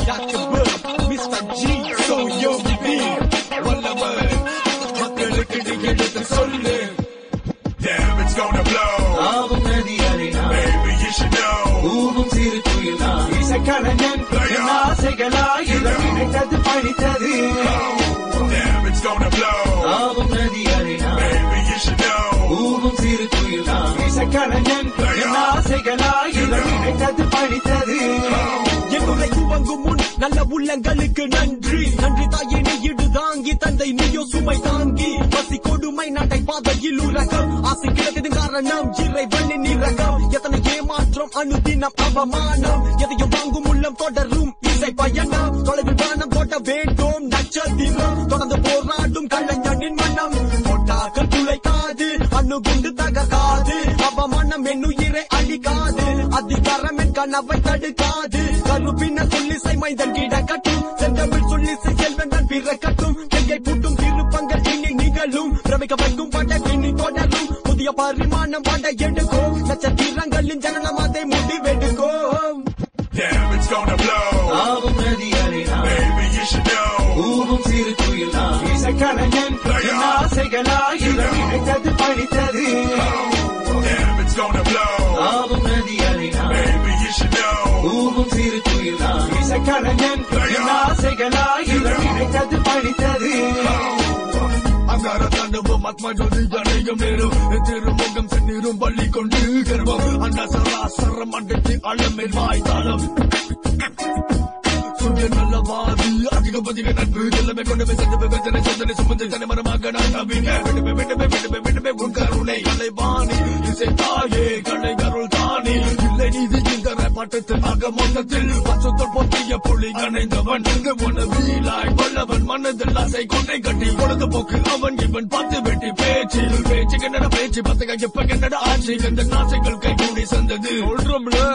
Dr. Bill, Mr. G, so yo be வல்லவன் மக்களுக்கு நீ எடுத்து சொல்லு. Damn, it's gonna blow. ஆவும் நதி அலைனா Baby, you should know. ஊவும் சிறு துயிலா இசைக்கலைஞன் என் ஆசைகளா இதழ் நினைத்தது படித்தது. Damn, it's gonna blow. ஆவும் நதி அலைனா Baby, you should know. ஊவும் சிறு துயிலா இசைக்கலைஞன் என் ஆசைகளா இதழ் நினைத்தது படித்தது. என்னுடைய துவங்கும் முன் நல்ல உள்ளங்களுக்கு நன்றி நன்றி தாயே நீ இடு தாங்கி தந்தை நீயோ சுமை தாங்கி பசி கொடுமை நடை பாதையில் உலகம் ஆசை கிடத்தது காரணம் இறைவனின் இரகம் எத்தனை ஏமாற்றம் அனுதினம் அவமானம் எதையும் வாங்கும் உள்ளம் தொடரும் இசை பயணம் தொலைவில் வானம் தொட வேண்டும் நட்சத்திரம் தொடர்ந்து போராடும் கலைஞனின் மனம் தொட்டாக்கள் துளைக்காது அணுகுண்டு தகர்க்காது அவமானம் என்னுயிரை அழிக்காது அதிகாரம் என் கனவை தடுக்காது கருப்பின சொல்லிசை மைந்தன் கிடக்கட்டும் செந்தமிழ் சொல்லிசை செல்வன் தன் பிறக்கட்டும் கையை பூட்டும் திருப்பங்கள் இனி நிகழும் பிரமிக்க வைக்கும் பட இனி தொடரும் புதிய பரிமாணம் பட எடுக்கும் நட்சத்திரங்களின் ஜனனம் அதை முடிவெடுக்கும். Damn, it's gonna blow. ஆவும் நதி அலைனா Baby, you should know. ஊவும் சிறு துயிலா இசைக்கலைஞன் என் ஆசைகளா இதழ் நினைத்தது படித்தது. Damn, it's gonna blow. ஆவும் நதி அலைனா Baby, you should know. ஊவும் சிறு துயிலா இசைக்கலைஞன் என் ஆசைகளா இதழ் நினைத்தது படித்தது. அங்கார தாண்டவம் ஆத்மஜோதி அணையும் நேரும் திருமுகம் செந்நீரும் பள்ளி கொண்டு கர்வம் அந்த சராசரம் அண்டைக்கு அளமேல் வாய்த்தாளம் சுய நல்லவாதி அதிகபதிக நட்பு எல்லாமே கொண்டு சென்று விபத்தனை சொந்தனை சுமந்து தனி மரமாக நான் விட்டுமே உன் கருணை கலைவாணி இசை தாயே கலை கருள் தானே இல்லை நீதி இந்த பாட்டத்தில் ஆக மொத்தத்தில் பசுத்தல் பொத்திய புள்ளி கணைந்தவன் வீலாய் வல்லவன் மனதில் ஆசை கொண்டை கட்டி பொழுதுபோக்கு அவன் இவன் பத்து வெட்டி பேச்சு கன்னட பேச்சு பத்து எப்ப கன்னட ஆட்சி கந்த நாசைகள் கை கூடி சந்தது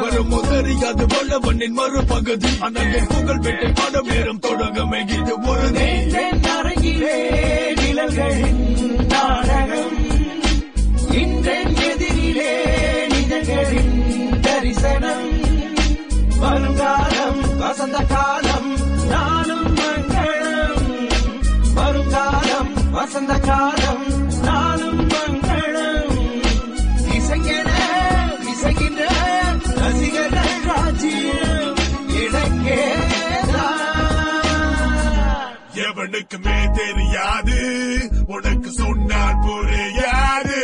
வரும் தெரியாது வல்லவனின் மறுபகுதி அண்ணன் புகழ் வெட்டை படம் நேரம் தொடங்கமே இது ஒரு அரங்கிலே நிழல்களின் நாடகம் இன்றென் எதிரிலே நிஜங்களின் தரிசனம் வருங்காலம் வசந்த காலம் நானும் மங்களம் வருங்காலம் வசந்த காலம் நானும் மங்களம் இசைங்கிற ரசிகர்கள் ராஜ்யம் இடைக்கேதான் எவனுக்குமே தெரியாது உனக்கு சொன்னால் புரியாது.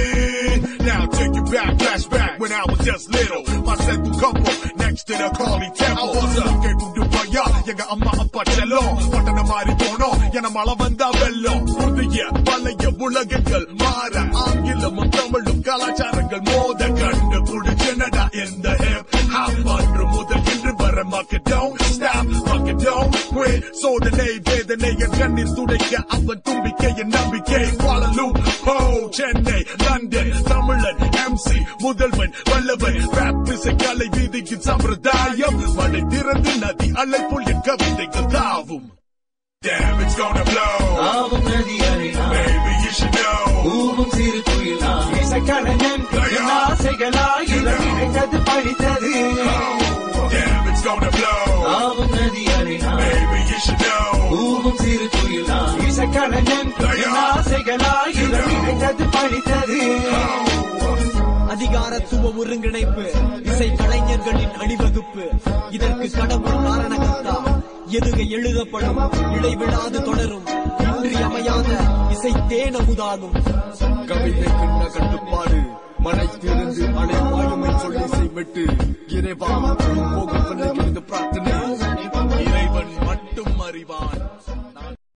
Now take you back, flashback when I was just little. My second couple next to the Kali temple. I was a கேட்டு பையா எங்க அம்மா அப்பா செல்லம் பட்டண மாறி போனோம் என மழை வந்தா வெள்ளம். புதிய பழைய உலகங்கள் மாற ஆங்கிலமும் தமிழும் கலாச்சாரங்கள் மோத கண்டு புடிச்சனடா இந்த ஹிப் ஹாப் அன்று முதல் இன்று வர மக்கள் don't stop மக்கள் don't quit சோதனை வேதனை என் கண்ணீர் துடைக்க அவன் தும்பிக்கை என் நம்பிக்கை வாழலும் ஹோ சென்னை லண்டன் தமிழன் எம்சி முதல்வன் வல்லவன் ராப் இசை கலை வீதியின் சம்பிரதாயம் மழை திறந்து நதி அலை போல் என் கவிதைகள் தாவும். Damn, it's gonna blow. ஆவும் நதி அலைனா Baby, you should know. ஊவும் சிறு துயிலா இசைக்கலைஞன் என் ஆசைகளா இதழ் நினைத்தது படித்தது. Damn, it's gonna blow. ஆவும் நதி அலைனா Baby, you should know. ஊவும் சிறு துயிலா இசைக்கலைஞன் என் ஆசைகளா இதழ் நினைத்தது படித்தது. அதிகாரத்துவ ஒருங்கிணைப்பு இசை கலைஞர்களின் அணிவகுப்பு இதற்கு கடவுள் காரணகர்த்தா எதுக எழுதப்படும் இடைவிடாது தொடரும் இன்றியமையாத இசை தேனமுதாகும். கவிதைக்கு கட்டுப்பாடு மழை திறந்து அலை வாயுமை சொல்லி இசை விட்டு இறைவா போகும் பிரார்த்தனை